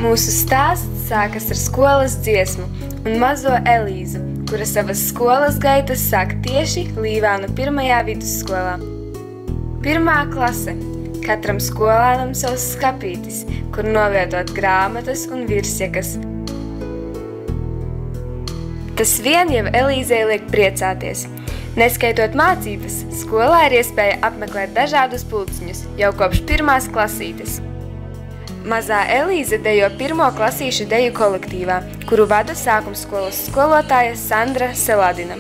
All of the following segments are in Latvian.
Mūsu stāsts sākas ar skolas dziesmu un mazo Elīzu, kura savas skolas gaitas sāk tieši Līvānu 1. vidusskolā. 1. klase. Katram skolēnam savs skapītis, kur novietot grāmatas un virsjakas. Tas vien jau Elīzei liek priecāties. Neskaitot mācības, skolā ir iespēja apmeklēt dažādus pulciņus jau kopš 1. klasītes. Mazā Elīze dejo 1. klasīšu deju kolektīvā, kuru vada sākumskolas skolotāja Sandra Seladina.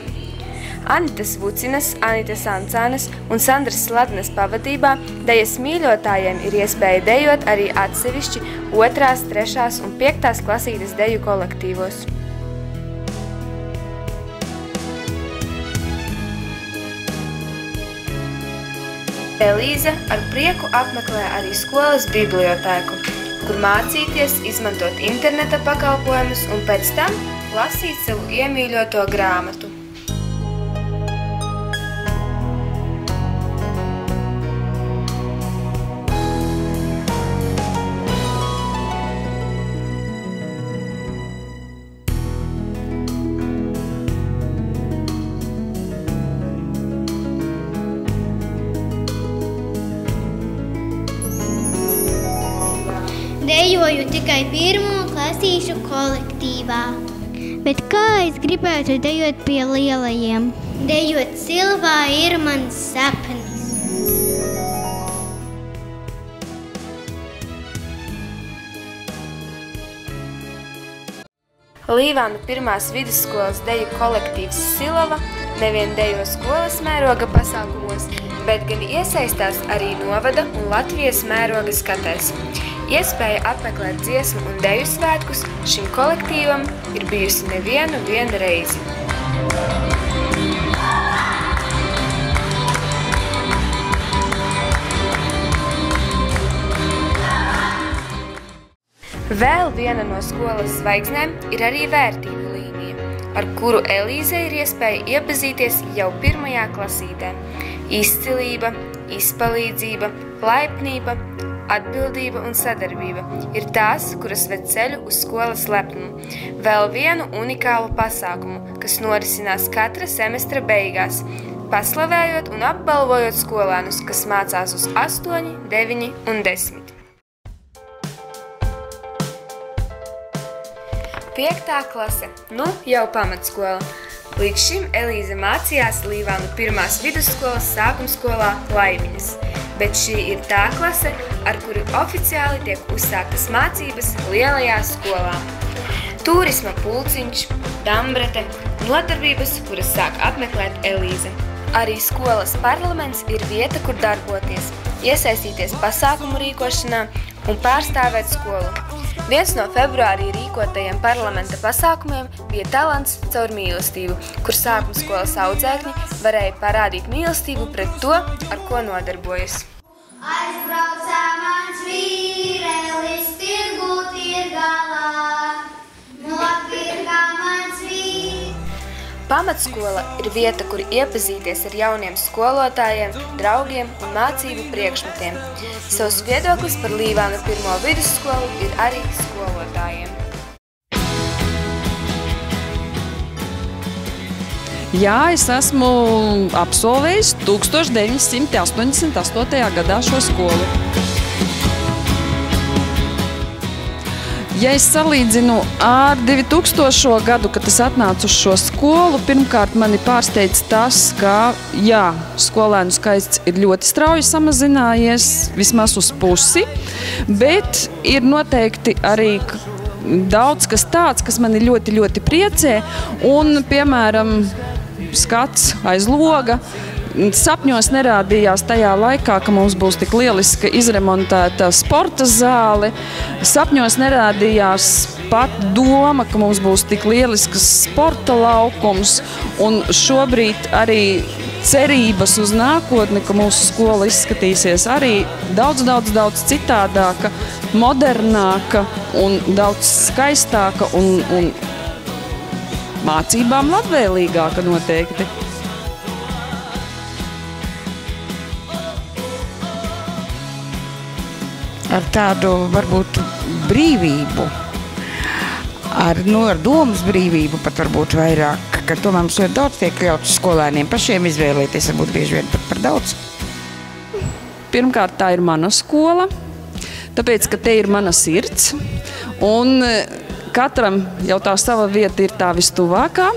Anitas Vucinas, Anitas Ancānes un Sandras Sladines pavadībā dejas mīļotājiem ir iespēja dejot arī atsevišķi 2., 3. un 5. klasītes deju kolektīvos. Elīze ar prieku apmeklē arī skolas bibliotēku, kur mācīties, izmantot interneta pakalpojumus un pēc tam lasīt savu iemīļoto grāmatu. Dejoju tikai 1. klasīšu kolektīvā. Bet kā es gribētu dejot pie lielajiem? Dejot Silvā ir mans sapnis. Līvānu 1. vidusskolas deju kolektīvs Silava nevien dejo skolas mēroga pasākumos, bet gan iesaistās arī novada un Latvijas mēroga skatēs. Iespēja apmeklēt dziesmu un deju svētkus šim kolektīvam ir bijusi nevienu reizi. Vēl viena no skolas zvaigznēm ir arī vērtību līnija, ar kuru Elīze ir iespēja iepazīties jau 1. klasītē. Izcilība, izpalīdzība, laipnība, atbildība un sadarbība ir tās, kuras ved ceļu uz skolas lepnumu. Vēl vienu unikālu pasākumu, kas norisinās katra semestra beigās, paslavējot un apbalvojot skolēnus, kas mācās uz 8, 9 un 10. 5. klase, nu jau pamatskola. Līdz šim Elīze mācījās Līvānu 1. vidusskolas sākumskolā Laimiņas, bet šī ir tā klase, ar kuru oficiāli tiek uzsāktas mācības lielajā skolā. Tūrisma pulciņš, dambrete, nodarbības, kuras sāk apmeklēt Elīze. Arī skolas parlaments ir vieta, kur darboties, iesaistīties pasākumu rīkošanā un pārstāvēt skolu. Viens no februārī rīkotajiem parlamenta pasākumiem bija talants caur mīlestību, kur sākumskolas audzēkņi varēja parādīt mīlestību pret to, ar ko nodarbojas. Aizbraucā mans vīrelis tirgu tirgalā, nopirkā mans Pamatskola ir vieta, kur iepazīties ar jauniem skolotājiem, draugiem un mācību priekšmetiem. Savs viedoklis par Līvānu 1. vidusskolu ir arī skolotājiem. Jā, es esmu absolvējis 1988. gadā šo skolu. Ja es salīdzinu ar 2000. gadu, kad es atnācu uz šo skolu, pirmkārt mani pārsteidz tas, ka jā, skolēnu skaits ir ļoti strauji samazinājies, vismaz uz pusi, bet ir noteikti arī daudz kas tāds, kas mani ļoti, ļoti priecē, un, piemēram, skats aiz loga. Sapņos nerādījās tajā laikā, ka mums būs tik lieliska izremontēta sporta zāle. Sapņos nerādījās pat doma, ka mums būs tik lielisks sporta laukums. Un šobrīd arī cerības uz nākotni, ka mūsu skola izskatīsies arī daudz citādāka, modernāka un daudz skaistāka un mācībām labvēlīgāka noteikti. Ar tādu varbūt brīvību, ar domas brīvību pat varbūt vairāk, ka tomēr mums ļoti daudz tiek ļauts skolēniem pašiem izvēlēties, varbūt bieži vien pat par daudz. Pirmkārt, tā ir mana skola, tāpēc, ka te ir mana sirds, un katram jau tā sava vieta ir tā vistuvākā.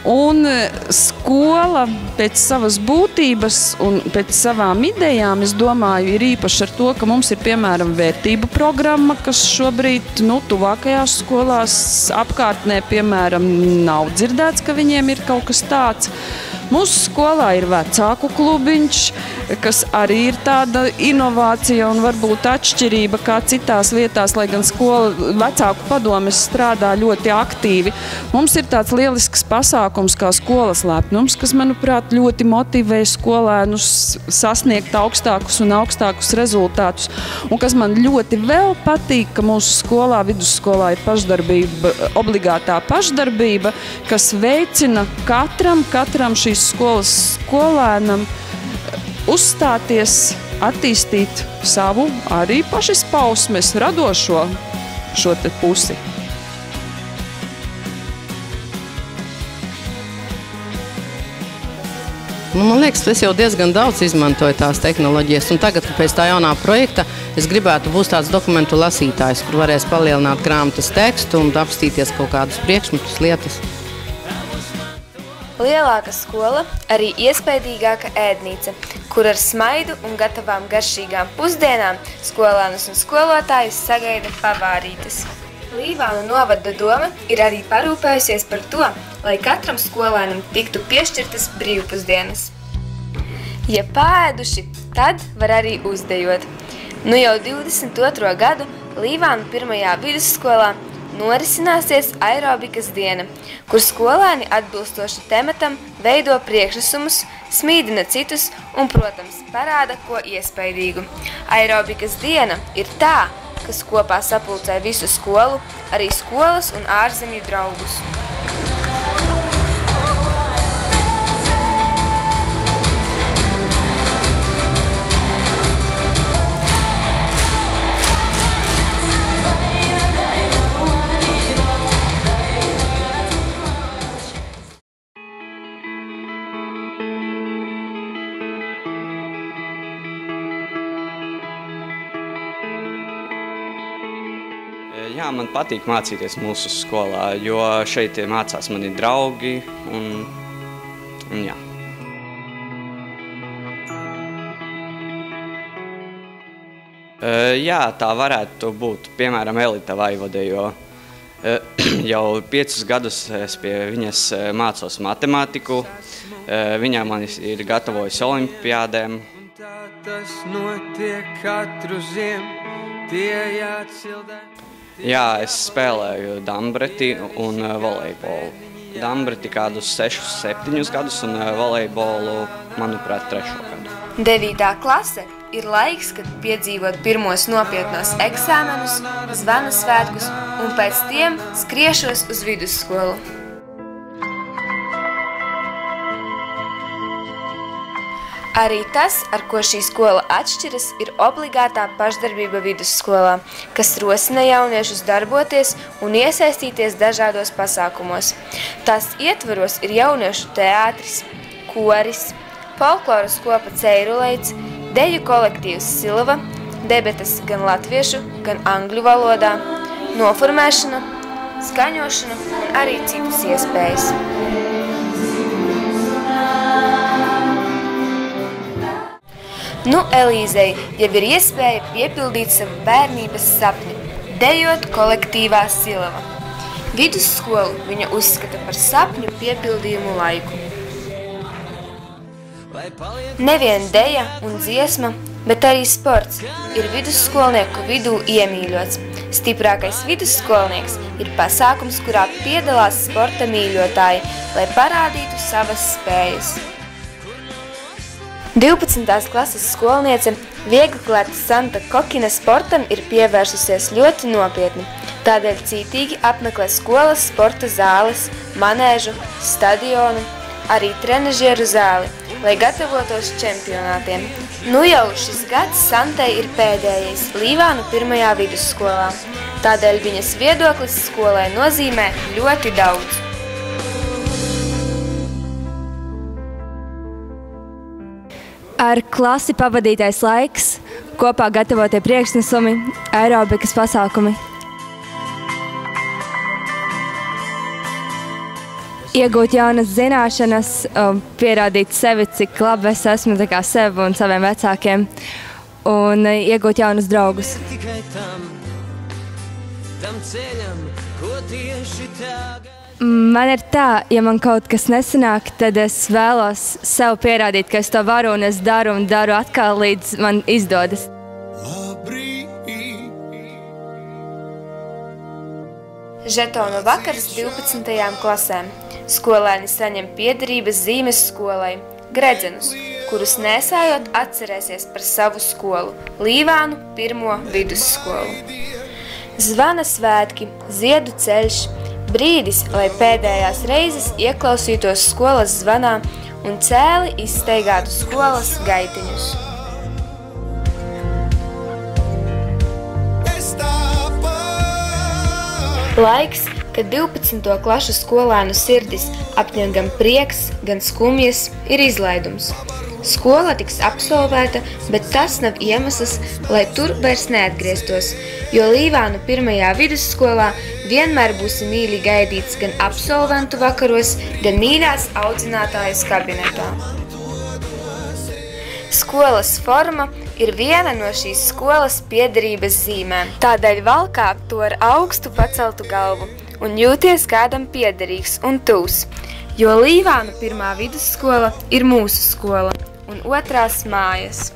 Un skola pēc savas būtības un pēc savām idejām, es domāju, ir īpaši ar to, ka mums ir, piemēram, vērtību programma, kas šobrīd, tuvākajās skolās apkārtnē, piemēram, nav dzirdēts, ka viņiem ir kaut kas tāds. Mūsu skolā ir vecāku klubiņš, kas arī ir tāda inovācija un varbūt atšķirība kā citās vietās, lai gan vecāku padomes strādā ļoti aktīvi. Mums ir tāds lielisks pasākums kā skolas lepnums, kas, manuprāt, ļoti motivē skolēnus sasniegt augstākus un augstākus rezultātus. Un kas man ļoti vēl patīk, ka mūsu skolā, vidusskolā ir pašdarbība, obligātā pašdarbība, kas veicina katram šīs skolas skolēnam uzstāties, attīstīt savu arī pašizpausmes radošo šo te pusi. Man liekas, es jau diezgan daudz izmantoju tās tehnoloģijas, un tagad, pēc tā jaunā projekta, es gribētu būt tāds dokumentu lasītājs, kur varēs palielināt grāmatas tekstu un apstīties kaut kādus priekšmetus, lietas. Lielāka skola, arī iespaidīgāka ēdnīca, kur ar smaidu un gatavām garšīgām pusdienām skolēnus un skolotājus sagaida pavārītes. Līvānu novada doma ir arī parūpējusies par to, lai katram skolēnam tiktu piešķirtas brīvpusdienas. Ja paēduši, tad var arī uzdejot. Nu jau 22. gadu Līvānu 1. vidusskolā norisināsies aerobikas diena, kur skolēni atbilstoši tematam veido priekšnesumus, smīdina citus un, protams, parāda ko iespaidīgu. Aerobikas diena ir tā, kas kopā sapulcē visu skolu, arī skolas un ārzemju draugus. Jā, man patīk mācīties mūsu skolā, jo šeit mācās mani draugi un jā. Jā, tā varētu būt, piemēram, Elita Vaivode, jo jau 5 gadus es pie viņas mācos matemātiku, viņa man ir gatavojusi olimpiādēm. Tas notiek katru ziemu, tie jāatcildē. Jā, es spēlēju dambreti un volejbolu. Dambreti kādus 6-7 gadus un volejbolu, manuprāt, 3. gadu. 9. klase ir laiks, kad piedzīvot pirmos nopietnos eksāmenus, zvana svētkus un pēc tiem skriešos uz vidusskolu. Arī tas, ar ko šī skola atšķiras, ir obligātā pašdarbība vidusskolā, kas rosina jauniešus darboties un iesaistīties dažādos pasākumos. Tās ietvaros ir jauniešu teātris, koris, folkloras kopa Ceiruleits, deju kolektīvs Silva, debetes gan latviešu, gan angļu valodā, noformēšana, skaņošana un arī citas iespējas. Nu, Elīzei jau ir iespēja piepildīt savu bērnības sapni, dejot kolektīvā Silava. Vidusskolu viņa uzskata par sapņu piepildījumu laiku. Nevien deja un dziesma, bet arī sports ir vidusskolnieku vidū iemīļots. Stiprākais vidusskolnieks ir pasākums, kurā piedalās sporta mīļotāji, lai parādītu savas spējas. 12. klases skolniece Vieglaklēta Santa Kokina sportam ir pievērsusies ļoti nopietni, tādēļ cītīgi apmeklē skolas sporta zāles, manēžu, stadionu, arī trenažieru zāli, lai gatavotos čempionātiem. Nu jau šis gads Santai ir pēdējais Līvānu 1. vidusskolā. Tādēļ viņas viedoklis skolai nozīmē ļoti daudz. Ar klasi pavadītais laiks, kopā gatavotie priekšnesumi, aerobikas pasākumi. Iegūt jaunas zināšanas, pierādīt sevi, cik labi es esmu sev un saviem vecākiem, un iegūt jaunus draugus. Man ir tā, ja man kaut kas nesanāk, tad es vēlos sev pierādīt, ka es to varu un es daru atkal, līdz man izdodas. Žetonu vakars 12. klasēm. Skolēni saņem piederības zīmes skolai, gredzenus, kurus nēsājot atcerēsies par savu skolu, Līvānu 1. vidusskolu. Zvana svētki, ziedu ceļš, brīdis, lai pēdējās reizes ieklausītos skolas zvanā un cēli izsteigātu skolas gaitiņus. Laiks, kad 12. klašu skolēnu sirdis apņem gan prieks, gan skumjas, ir izlaidums. Skola tiks absolvēta, bet tas nav iemesls, lai tur vairs neatgrieztos, jo Līvānu 1. vidusskolā vienmēr būsi mīļi gaidīts gan absolventu vakaros, gan mīļās audzinātājas kabinetā. Skolas forma ir viena no šīs skolas piederības zīmēm. Tādēļ valkā to ar augstu paceltu galvu un jūties kādam piederīgs un tuvs, jo Līvānu 1. vidusskola ir mūsu skola un otrās mājas.